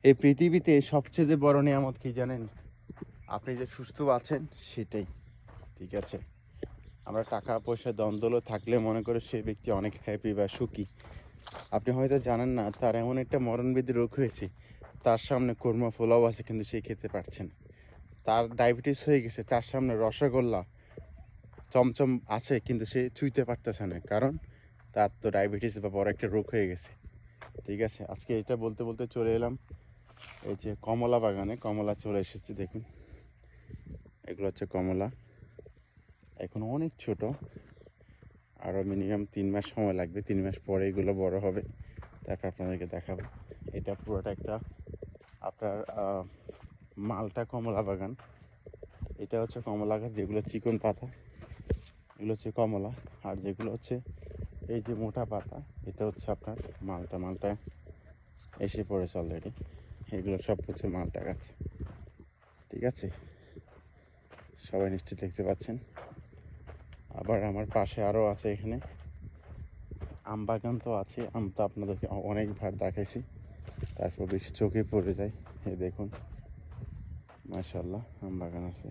এই পৃথিবীতে সবচেয়ে বড় নিয়ামত কি জানেন? আপনি যে সুস্থ আছেন সেটাই। ঠিক আছে? আমরা টাকা পয়সা দ্বন্দ্ব থাকলে মনে করে সে ব্যক্তি অনেক হ্যাপি বা সুখী। আপনি হয়তো জানেন না তার এমন একটা মরণব্যাধি রোগ হয়েছে, তার সামনে কোরমা পোলাও আছে কিন্তু সে খেতে পারছে না। তার ডায়াবেটিস হয়ে গেছে, তার সামনে রসগোল্লা চমচম আছে কিন্তু সে ছুঁইতে পারতেছে না, কারণ তার তো ডায়াবেটিস বা বড় একটা রোগ হয়ে গেছে। ঠিক আছে, আজকে এটা বলতে বলতে চলে এলাম এই যে কমলা বাগানে। কমলা চলে এসেছে, দেখুন এগুলো হচ্ছে কমলা। এখন অনেক ছোট, আরও মিনিমাম 3 মাস সময় লাগবে। 3 মাস পরে এগুলো বড় হবে, তারপর আপনাদেরকে দেখাবো। এটা পুরোটা একটা আপনার মালটা কমলা বাগান। এটা হচ্ছে কমলা গাছ, যেগুলো চিকন পাতা এগুলো হচ্ছে কমলা, আর যেগুলো হচ্ছে এই যে মোটা পাতা এটা হচ্ছে আপনার মালটা। মালটা এসে পড়েছে অলরেডি, এগুলো সব হচ্ছে মালটা গাছ। ঠিক আছে, সবাই নিশ্চয়ই দেখতে পাচ্ছেন। আবার আমার পাশে আরও আছে, এখানে আম বাগান তো আছে। আম তো আপনাদেরকে অনেকবার দেখাইছি, তারপর বেশি চোখে পড়ে যায়। এই দেখুন, মাশাআল্লাহ আম বাগান আছে।